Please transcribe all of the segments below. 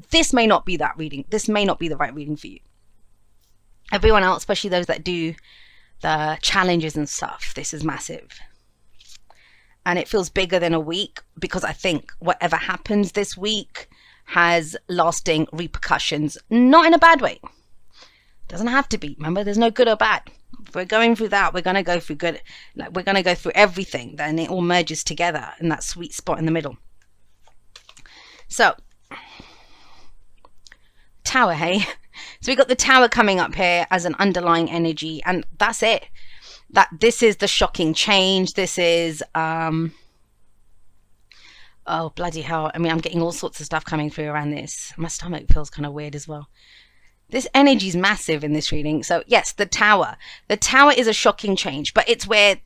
this may not be that reading. This may not be the right reading for you. Everyone else, especially those that do the challenges and stuff, this is massive. And it feels bigger than a week, because I think whatever happens this week has lasting repercussions, not in a bad way. Doesn't have to be. Remember, there's no good or bad. If we're going through that, we're going to go through good. Like, we're going to go through everything. Then it all merges together in that sweet spot in the middle. So, Tower, hey? So we got the Tower coming up here as an underlying energy, and that's it. That this is the shocking change. This is oh bloody hell. I mean, I'm getting all sorts of stuff coming through around this. My stomach feels kind of weird as well. This energy is massive in this reading. So yes, the Tower. The Tower is a shocking change, but it's where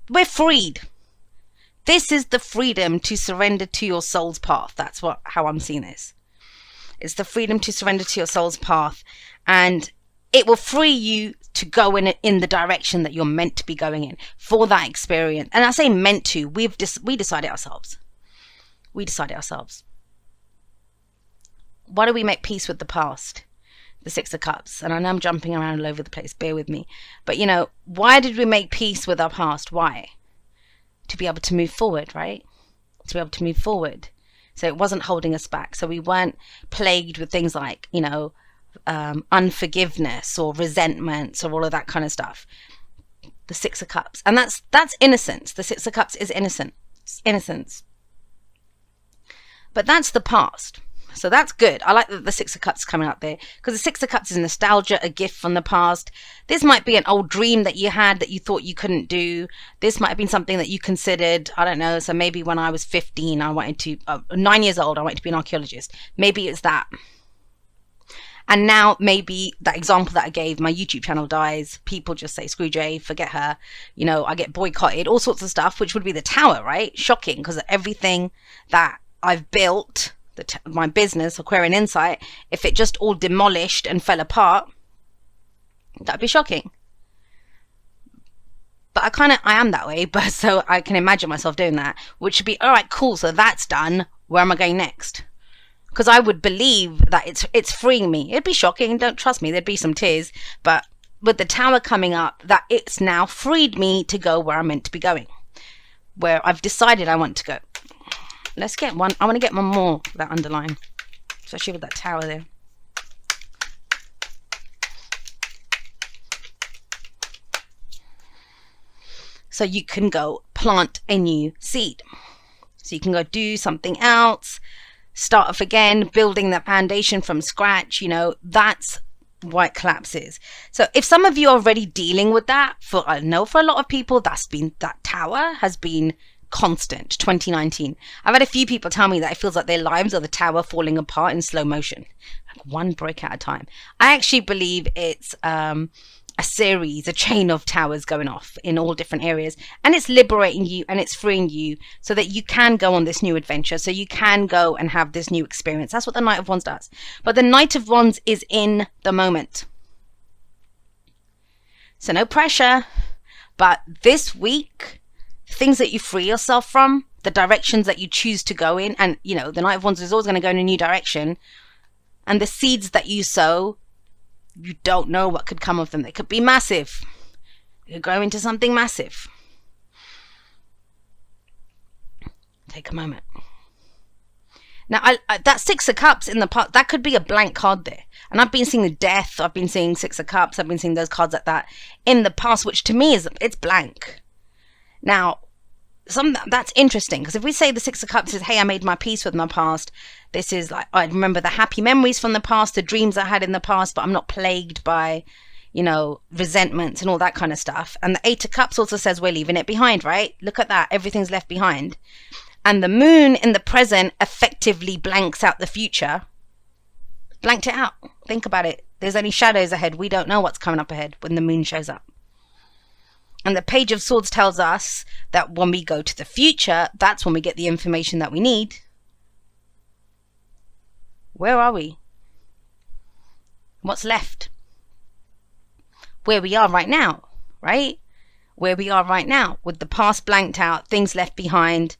we're freed. This is the freedom to surrender to your soul's path. That's how I'm seeing this. It's the freedom to surrender to your soul's path, and it will free you to go in the direction that you're meant to be going in for that experience. And I say meant to, we decide it ourselves. We decide it ourselves. Why do we make peace with the past? The Six of Cups. And I know I'm jumping around all over the place, bear with me. But you know, why did we make peace with our past? Why? To be able to move forward, right? To be able to move forward. So it wasn't holding us back. So we weren't plagued with things like, you know, unforgiveness or resentments or all of that kind of stuff. The Six of Cups. And that's innocence. The Six of Cups is innocence. But that's the past. So that's good. I like that the Six of Cups coming up there, because the Six of Cups is nostalgia, a gift from the past. This might be an old dream that you had that you thought you couldn't do. This might have been something that you considered, I don't know. So maybe when I was 15, I wanted to, 9 years old, I wanted to be an archaeologist. Maybe it's that. And now maybe that example that I gave, my YouTube channel dies. People just say, screw Jay, forget her. You know, I get boycotted, all sorts of stuff, which would be the Tower, right? Shocking, because everything that I've built, my business, Aquarian Insight, if it just all demolished and fell apart, that'd be shocking. But I am that way, but so I can imagine myself doing that, which would be, all right, cool, so that's done. Where am I going next? Because I would believe that it's freeing me. It'd be shocking, don't trust me, there'd be some tears, but with the Tower coming up, that it's now freed me to go where I'm meant to be going, where I've decided I want to go. Let's get one. I want to get one more, that underline, especially with that Tower there. So you can go plant a new seed. So you can go do something else, start off again, building that foundation from scratch. You know, that's what collapses. So if some of you are already dealing with that, I know for a lot of people, that Tower has been constant. 2019, I've had a few people tell me that it feels like their lives are the Tower falling apart in slow motion, like one brick at a time. I actually believe it's a series, a chain of towers going off in all different areas, and it's liberating you and it's freeing you so that you can go on this new adventure, so you can go and have this new experience. That's what the Knight of Wands does. But the Knight of Wands is in the moment, so no pressure. But this week, things that you free yourself from, the directions that you choose to go in, and you know, the Knight of Wands is always going to go in a new direction, and the seeds that you sow, you don't know what could come of them. They could be massive. You go into something massive. Take a moment. Now, that Six of Cups in the past, that could be a blank card there. And I've been seeing the Death, I've been seeing Six of Cups, I've been seeing those cards like that in the past, which to me it's blank. Now, that's interesting, because if we say the Six of Cups is, hey, I made my peace with my past, this is like, I remember the happy memories from the past, the dreams I had in the past, but I'm not plagued by, you know, resentments and all that kind of stuff. And the Eight of Cups also says we're leaving it behind, right? Look at that, everything's left behind. And the Moon in the present effectively blanks out the future. Blanked it out. Think about it. There's only shadows ahead. We don't know what's coming up ahead when the Moon shows up. And the Page of Swords tells us that when we go to the future, that's when we get the information that we need. Where are we? What's left? Where we are right now, right? Where we are right now, with the past blanked out, things left behind,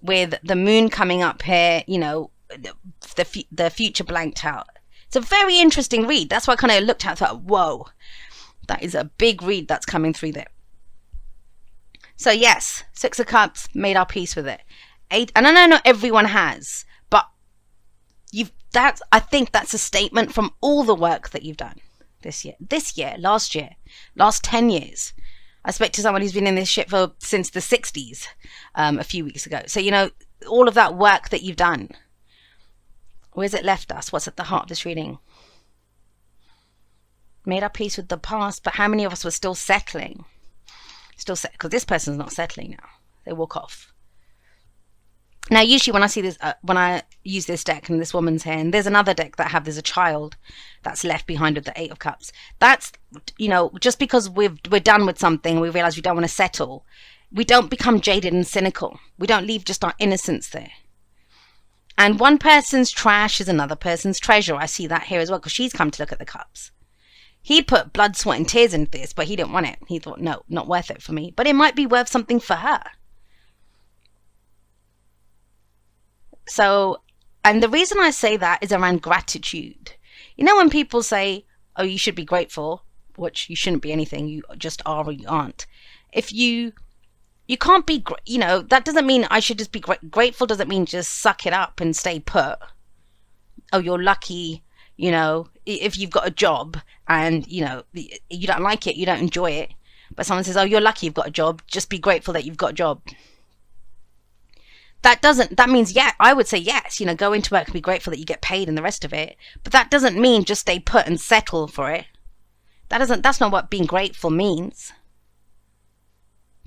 with the Moon coming up here, you know, the future blanked out. It's a very interesting read. That's why I kind of looked at it and thought, whoa, that is a big read that's coming through there. So yes, Six of Cups, made our peace with it. Eight, and I know not everyone has, but I think that's a statement from all the work that you've done this year, last year, last 10 years. I spoke to someone who's been in this shit since the 60s a few weeks ago. So, all of that work that you've done, where's it left us? What's at the heart of this reading? Made our peace with the past, but how many of us were still settling? Because this person's not settling now. They walk off. Now, usually when I see this, when I use this deck and this woman's here, and there's another deck that there's a child that's left behind with the Eight of Cups. That's, just because we're done with something, we realize we don't want to settle. We don't become jaded and cynical. We don't leave just our innocence there. And one person's trash is another person's treasure. I see that here as well, because she's come to look at the cups. He put blood, sweat, and tears into this, but he didn't want it. He thought, no, not worth it for me. But it might be worth something for her. So, and the reason I say that is around gratitude. When people say, oh, you should be grateful, which you shouldn't be anything, you just are or you aren't. If you can't be, that doesn't mean I should just be grateful, doesn't mean just suck it up and stay put. Oh, you're lucky, if you've got a job and, you don't like it, you don't enjoy it. But someone says, oh, you're lucky you've got a job, just be grateful that you've got a job. That means, yeah, I would say yes, go into work and be grateful that you get paid and the rest of it. But that doesn't mean just stay put and settle for it. That's not what being grateful means.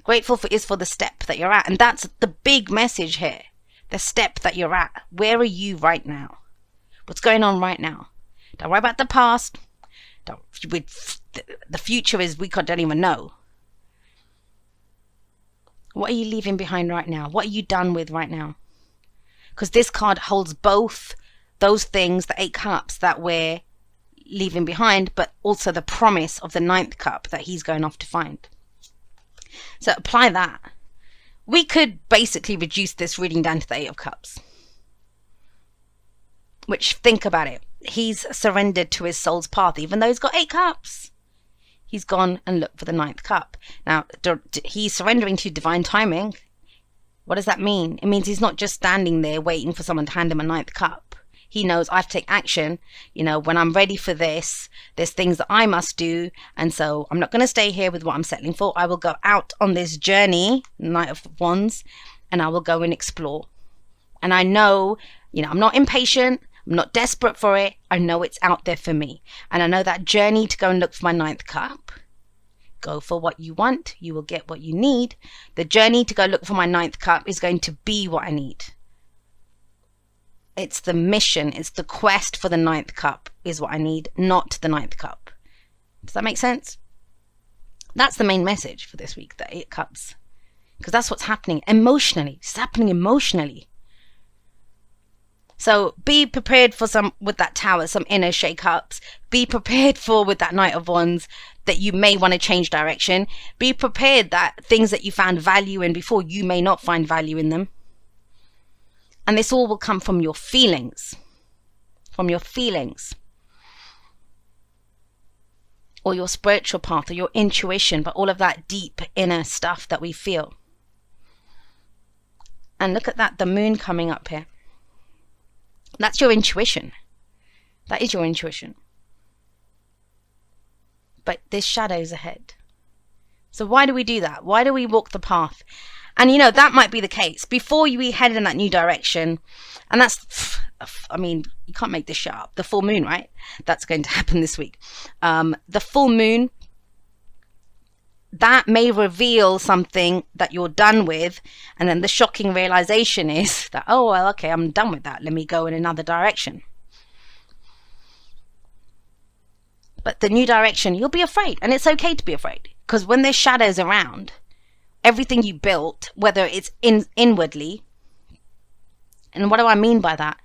Grateful is for the step that you're at. And that's the big message here. The step that you're at. Where are you right now? What's going on right now? Don't worry about the past. The future is, we don't even know. What are you leaving behind right now? What are you done with right now? Because this card holds both those things, the 8 cups that we're leaving behind, but also the promise of the 9th cup that he's going off to find. So apply that. We could basically reduce this reading down to the 8 of cups. Which, think about it. He's surrendered to his soul's path, even though he's got 8 cups. He's gone and looked for the 9th cup. Now, he's surrendering to divine timing. What does that mean? It means he's not just standing there waiting for someone to hand him a 9th cup. He knows I have to take action. When I'm ready for this, there's things that I must do. And so I'm not going to stay here with what I'm settling for. I will go out on this journey, Knight of Wands, and I will go and explore. And I know, I'm not impatient. I'm not desperate for it. I know it's out there for me. And I know that journey to go and look for my 9th cup. Go for what you want. You will get what you need. The journey to go look for my 9th cup is going to be what I need. It's the mission. It's the quest for the 9th cup is what I need, not the 9th cup. Does that make sense? That's the main message for this week, the 8 cups. Because that's what's happening emotionally. It's happening emotionally. So be prepared for with that Tower, some inner shake-ups. Be prepared for, with that Knight of Wands, that you may want to change direction. Be prepared that things that you found value in before, you may not find value in them. And this all will come from your feelings. From your feelings. Or your spiritual path, or your intuition, but all of that deep inner stuff that we feel. And look at that, the moon coming up here. That's your intuition. That is your intuition. But there's shadows ahead. So why do we do that? Why do we walk the path? And that might be the case. Before you head in that new direction, and that's, you can't make this shit up. The full moon, right? That's going to happen this week. The full moon, that may reveal something that you're done with, and then the shocking realization is that, oh, well, okay, I'm done with that. Let me go in another direction. But the new direction, you'll be afraid, and it's okay to be afraid, because when there's shadows around, everything you built, whether it's inwardly, and what do I mean by that?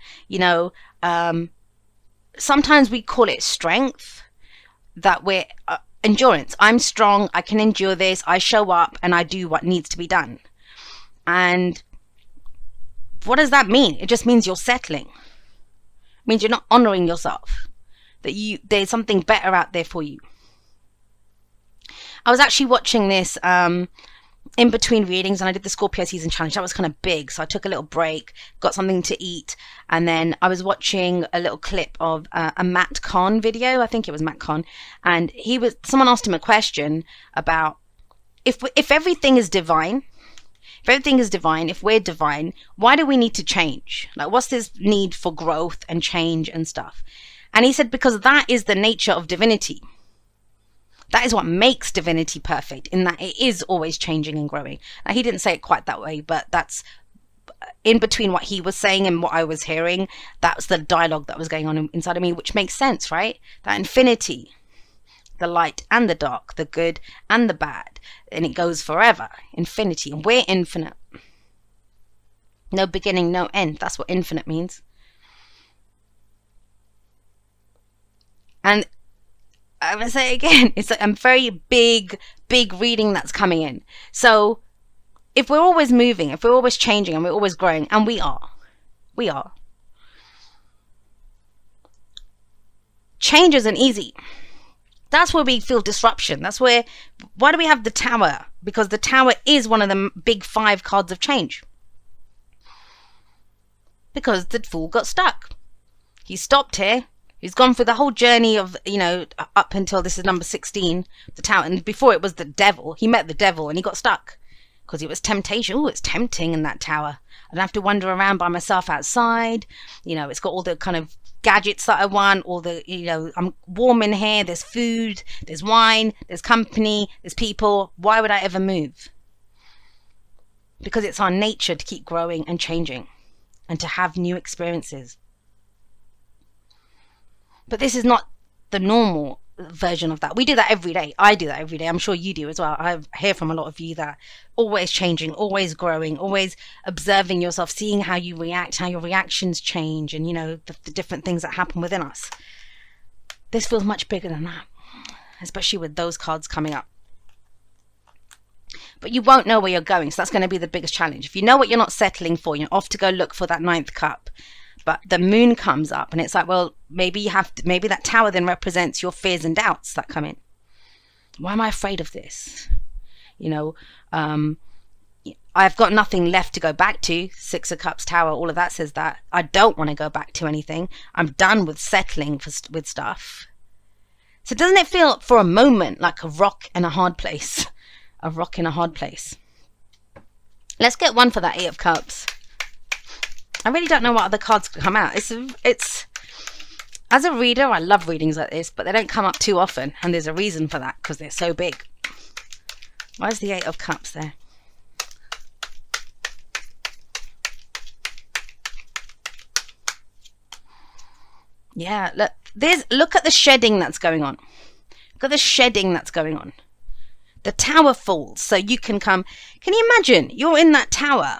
Sometimes we call it strength, that we're endurance. I'm strong, I can endure this, I show up and I do what needs to be done. And what does that mean? It just means you're settling. means you're not honoring yourself, that there's something better out there for you. I was actually watching this in between readings, and I did the Scorpio season challenge. That was kind of big, so I took a little break, got something to eat, and then I was watching a little clip of a Matt Kahn video. I think it was Matt Kahn, and someone asked him a question about if everything is divine. If everything is divine, if we're divine, why do we need to change? Like, what's this need for growth and change and stuff? And he said, because that is the nature of divinity. That is what makes divinity perfect, in that it is always changing and growing. Now, he didn't say it quite that way, but that's in between what he was saying and what I was hearing. That's the dialogue that was going on inside of me, which makes sense, right? That infinity, the light and the dark, the good and the bad, and it goes forever. Infinity, and we're infinite. No beginning, no end. That's what infinite means. And I'm going to say it again, it's a very big reading that's coming in. So if we're always moving, if we're always changing, and we're always growing, and we are, change isn't easy. That's where we feel disruption. Why do we have the Tower? Because the Tower is one of the big 5 cards of change. Because the Fool got stuck. He stopped here. He's gone through the whole journey of, up until this is number 16, the Tower. And before it was the Devil. He met the Devil and he got stuck. Because it was temptation. Oh, it's tempting in that Tower. I don't have to wander around by myself outside. It's got all the kind of gadgets that I want. All the, I'm warm in here. There's food. There's wine. There's company. There's people. Why would I ever move? Because it's our nature to keep growing and changing. And to have new experiences. But this is not the normal version of that. We do that every day. I do that every day. I'm sure you do as well. I hear from a lot of you that always changing, always growing, always observing yourself, seeing how you react, how your reactions change, and the different things that happen within us. This feels much bigger than that, especially with those cards coming up. But you won't know where you're going, so that's going to be the biggest challenge. If you know what you're not settling for, you're off to go look for that 9th cup. But the moon comes up and it's like, well, maybe that Tower then represents your fears and doubts that come in. Why am I afraid of this? I've got nothing left to go back to. 6 of Cups, Tower, all of that says that. I don't want to go back to anything. I'm done with settling with stuff. So doesn't it feel for a moment like a rock in a hard place? A rock in a hard place. Let's get one for that 8 of Cups. I really don't know what other cards could come out. It's as a reader, I love readings like this, but they don't come up too often, and there's a reason for that, because they're so big. Where's the 8 of Cups there? Yeah, look at the shedding that's going on. Look at the shedding that's going on. The Tower falls, so you can come. Can you imagine? You're in that Tower.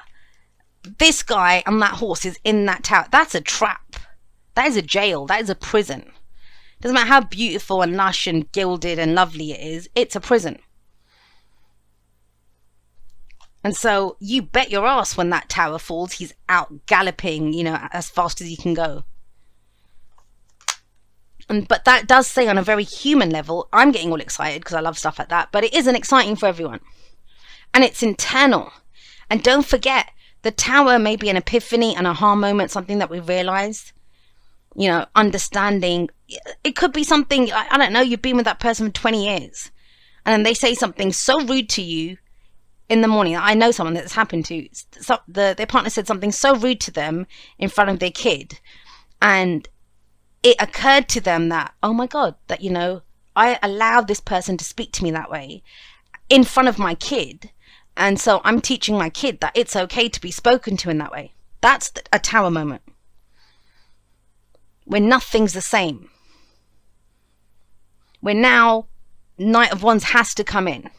This guy and that horse is in that Tower. That's a trap. That is a jail. That is a prison. Doesn't matter how beautiful and lush and gilded and lovely it is. It's a prison. And so you bet your ass when that Tower falls, he's out galloping, as fast as he can go. But that does say on a very human level, I'm getting all excited because I love stuff like that. But it isn't exciting for everyone. And it's internal. And don't forget, the Tower may be an epiphany, an aha moment, something that we realized, understanding. It could be something, I don't know, you've been with that person for 20 years. And then they say something so rude to you in the morning. I know someone that's happened to. Their partner said something so rude to them in front of their kid. And it occurred to them that, oh my God, that, I allowed this person to speak to me that way in front of my kid. And so I'm teaching my kid that it's okay to be spoken to in that way. That's a Tower moment. When nothing's the same. When now Knight of Wands has to come in.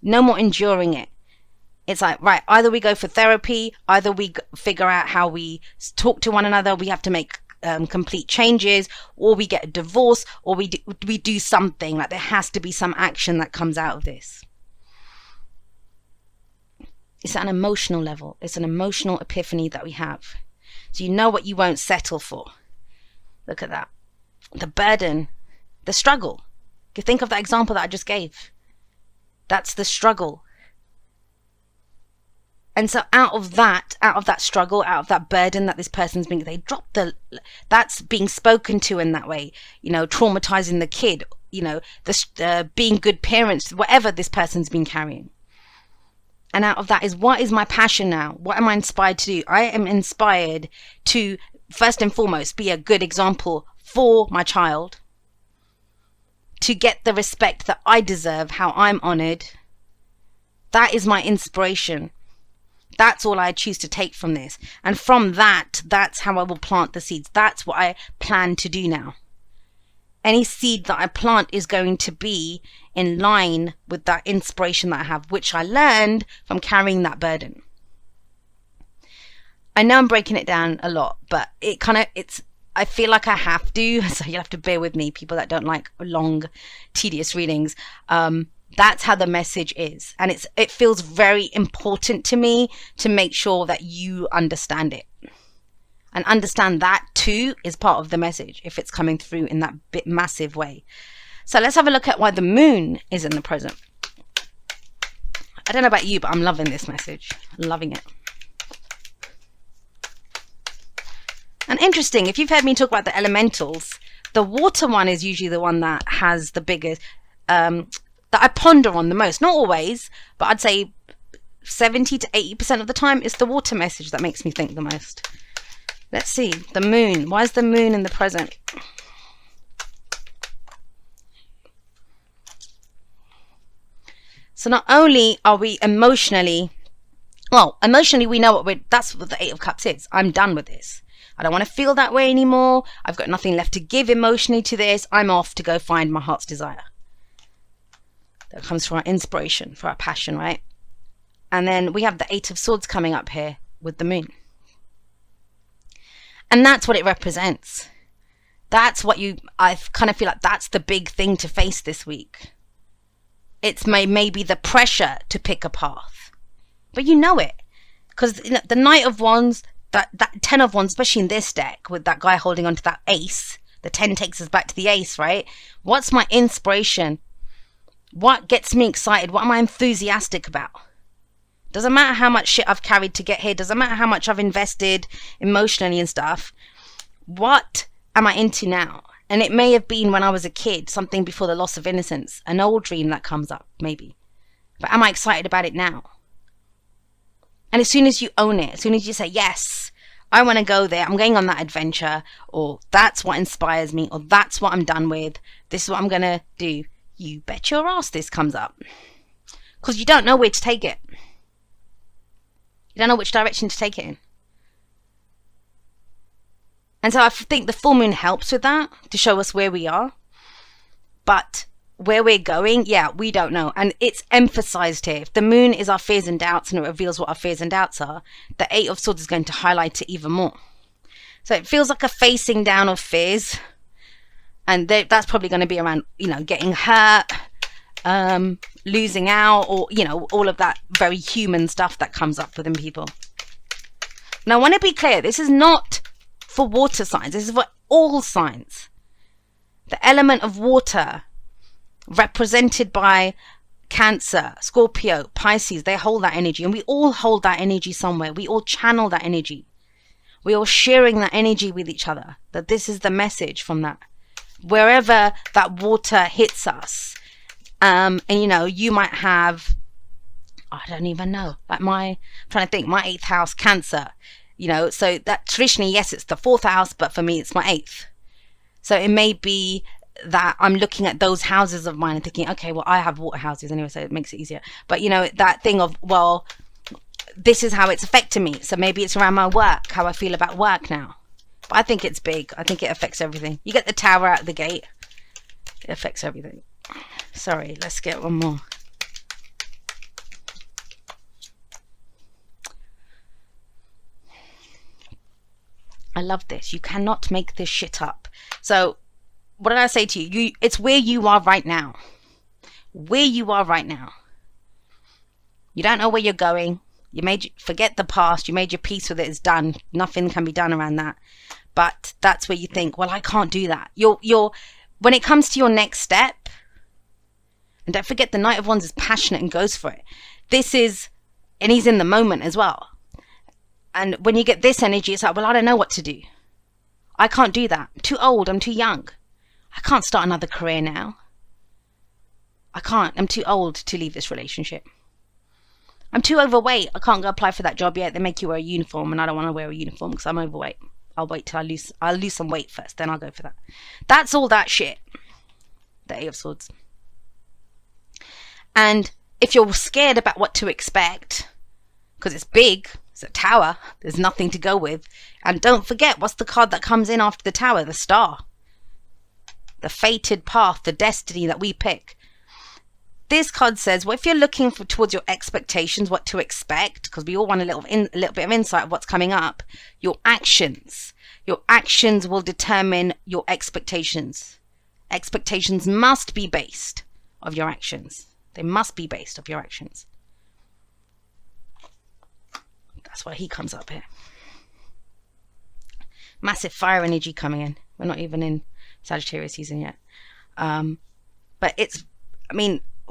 No more enduring it. It's like, right, either we go for therapy, either we figure out how we talk to one another, we have to make complete changes, or we get a divorce, or we do something. Like, there has to be some action that comes out of this. It's at an emotional level. It's an emotional epiphany that we have. So you know what you won't settle for. Look at that. The burden, the struggle. You think of that example that I just gave. That's the struggle. And so out of that struggle, out of that burden that this person's being, they drop that's being spoken to in that way, you know, traumatizing the kid, you know, being good parents, whatever this person's been carrying. And out of that is, what is my passion now? What am I inspired to do? I am inspired to, first and foremost, be a good example for my child, to get the respect that I deserve, how I'm honored. That is my inspiration. That's all I choose to take from this. And from that, that's how I will plant the seeds. That's what I plan to do now. Any seed that I plant is going to be in line with that inspiration that I have, which I learned from carrying that burden. I know I'm breaking it down a lot, but I feel like I have to, so you'll have to bear with me, people that don't like long, tedious readings. That's how the message is. And it feels very important to me to make sure that you understand it. And understand that too is part of the message if it's coming through in that bit massive way. So let's have a look at why the moon is in the present. I don't know about you, but I'm loving this message. I'm loving it. And interesting, if you've heard me talk about the elementals, the water one is usually the one that has the biggest, that I ponder on the most. Not always, but I'd say 70 to 80% of the time it's the water message that makes me think the most. Let's see, the moon. Why is the moon in the present? So not only are we emotionally we know that's what the Eight of Cups is. I'm done with this. I don't want to feel that way anymore. I've got nothing left to give emotionally to this. I'm off to go find my heart's desire. That comes from our inspiration, for our passion, right? And then we have the Eight of Swords coming up here with the moon. And that's what it represents. That's what I kind of feel like that's the big thing to face this week. It's maybe the pressure to pick a path. But you know it. Because the Knight of Wands, that 10 of Wands, especially in this deck, with that guy holding on to that ace, the 10 takes us back to the ace, right? What's my inspiration? What gets me excited? What am I enthusiastic about? Doesn't matter how much shit I've carried to get here. Doesn't matter how much I've invested emotionally and stuff. What am I into now? And it may have been when I was a kid, something before the loss of innocence, an old dream that comes up, maybe. But am I excited about it now? And as soon as you own it, as soon as you say, yes, I want to go there, I'm going on that adventure, or that's what inspires me, or that's what I'm done with, this is what I'm going to do, you bet your ass this comes up. Because you don't know where to take it. You don't know which direction to take it in. And so I think the full moon helps with that, to show us where we are. But where we're going, yeah, we don't know. And it's emphasized here. If the moon is our fears and doubts and it reveals what our fears and doubts are, the Eight of Swords is going to highlight it even more. So it feels like a facing down of fears. And that's probably going to be around, getting hurt, losing out, or, all of that very human stuff that comes up within people. Now, I want to be clear. This is not for water signs. This is for all signs. The element of water, represented by Cancer, Scorpio, Pisces, they hold that energy. And we all hold that energy somewhere. We all channel that energy. We're all sharing that energy with each other. That this is the message from that. Wherever that water hits us. And you might have, I don't even know, like I'm trying to think, my 8th house, Cancer, so that traditionally, yes, it's the 4th house, but for me, it's my 8th. So it may be that I'm looking at those houses of mine and thinking, okay, well, I have water houses anyway, so it makes it easier. But, that thing of, well, this is how it's affecting me. So maybe it's around my work, how I feel about work now. But I think it's big. I think it affects everything. You get the Tower out of the gate. It affects everything. Sorry, let's get one more. I love this. You cannot make this shit up. So what did I say to you? It's where you are right now. Where you are right now. You don't know where you're going. Forget the past. You made your peace with it. It's done. Nothing can be done around that. But that's where you think, well, I can't do that. When it comes to your next step, and don't forget the Knight of Wands is passionate and goes for it. And he's in the moment as well. And when you get this energy, it's like, well, I don't know what to do. I can't do that. I'm too old. I'm too young. I can't start another career now. I can't. I'm too old to leave this relationship. I'm too overweight. I can't go apply for that job yet. They make you wear a uniform, and I don't want to wear a uniform because I'm overweight. I'll wait till I'll lose some weight first, then I'll go for that. That's all that shit. The Eight of Swords. And if you're scared about what to expect, because it's big, it's a tower, there's nothing to go with. And don't forget, what's the card that comes in after the tower? The star. The fated path, the destiny that we pick. This card says, well, if you're looking towards your expectations, what to expect, because we all want a little bit of insight of what's coming up, your actions will determine your expectations. Expectations must be based of your actions. They must be based off your actions. That's why he comes up here. Massive fire energy coming in. We're not even in Sagittarius season yet.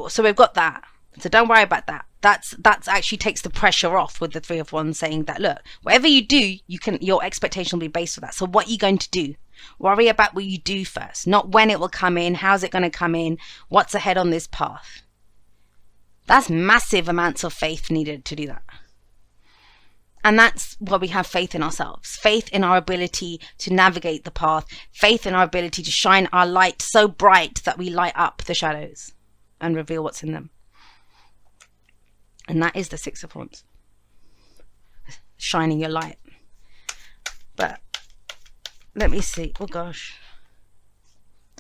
So we've got that. So don't worry about that. That's actually takes the pressure off with the Three of Wands, saying that, look, whatever you do, your expectation will be based on that. So what are you going to do? Worry about what you do first, not when it will come in, how's it going to come in, what's ahead on this path. That's massive amounts of faith needed to do that. And that's why we have faith in ourselves, faith in our ability to navigate the path, faith in our ability to shine our light so bright that we light up the shadows and reveal what's in them. And that is the Six of Wands. Shining your light. But let me see. Oh gosh.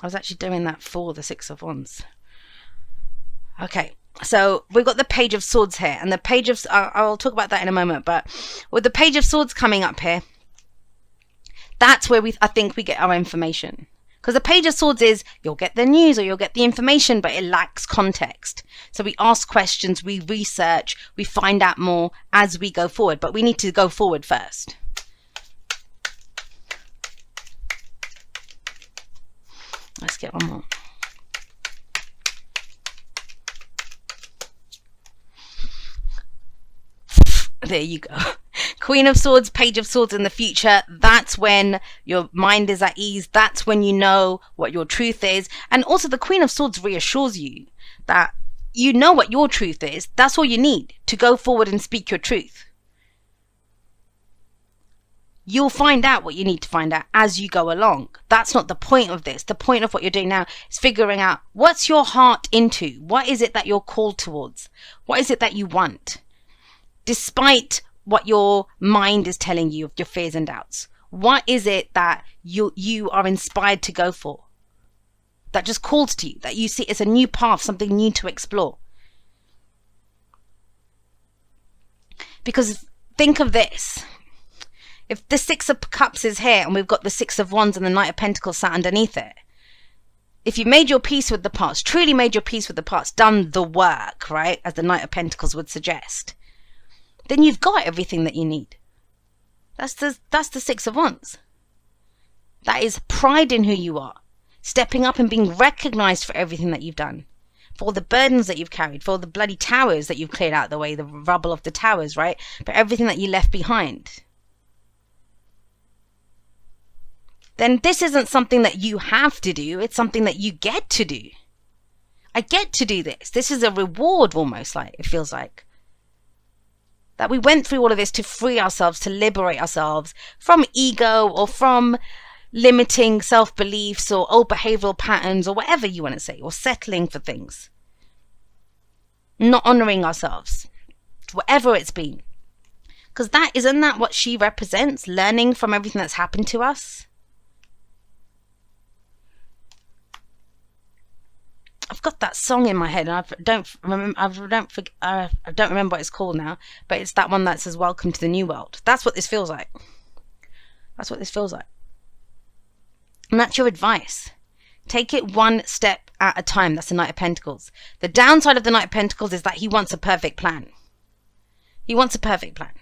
I was actually doing that for the Six of Wands. Okay. So we've got the Page of Swords here, and the Page of... I'll talk about that in a moment, but with the Page of Swords coming up here, that's where I think we get our information. Because the Page of Swords is, you'll get the news or you'll get the information, but it lacks context. So we ask questions, we research, we find out more as we go forward, but we need to go forward first. Let's get one more. There you go. Queen of Swords, Page of Swords in the future. That's when your mind is at ease. That's when you know what your truth is. And also the Queen of Swords reassures you that you know what your truth is. That's all you need to go forward and speak your truth. You'll find out what you need to find out as you go along. That's not the point of this. The point of what you're doing now is figuring out what's your heart into. What is it that you're called towards? What is it that you want? Despite what your mind is telling you of your fears and doubts. What is it that you are inspired to go for? That just calls to you, that you see it's a new path, something new to explore. Because think of this. If the Six of Cups is here and we've got the Six of Wands and the Knight of Pentacles sat underneath it, if you made your peace with the past, truly made your peace with the past, done the work, right, as the Knight of Pentacles would suggest, then you've got everything that you need. That's the Six of Wands. That is pride in who you are. Stepping up and being recognized for everything that you've done. For all the burdens that you've carried. For all the bloody towers that you've cleared out of the way. The rubble of the towers, right? For everything that you left behind. Then this isn't something that you have to do. It's something that you get to do. I get to do this. This is a reward almost, like it feels like. That we went through all of this to free ourselves, to liberate ourselves from ego or from limiting self-beliefs or old behavioral patterns or whatever you want to say, or settling for things. Not honoring ourselves, whatever it's been. Because isn't that what she represents? Learning from everything that's happened to us? I've got that song in my head, and I don't remember what it's called now. But it's that one that says "Welcome to the New World." That's what this feels like. That's what this feels like, and that's your advice. Take it one step at a time. That's the Knight of Pentacles. The downside of the Knight of Pentacles is that he wants a perfect plan. He wants a perfect plan.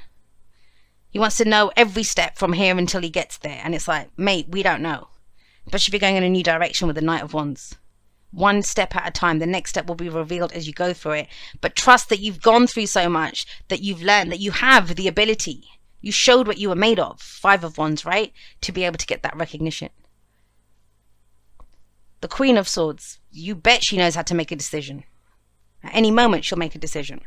He wants to know every step from here until he gets there. And it's like, mate, we don't know. Especially if you're going in a new direction with the Knight of Wands. One step at a time. The next step will be revealed as you go through it. But trust that you've gone through so much that you've learned that you have the ability. You showed what you were made of. 5 of Wands, right? To be able to get that recognition. The Queen of Swords. You bet she knows how to make a decision. At any moment, she'll make a decision.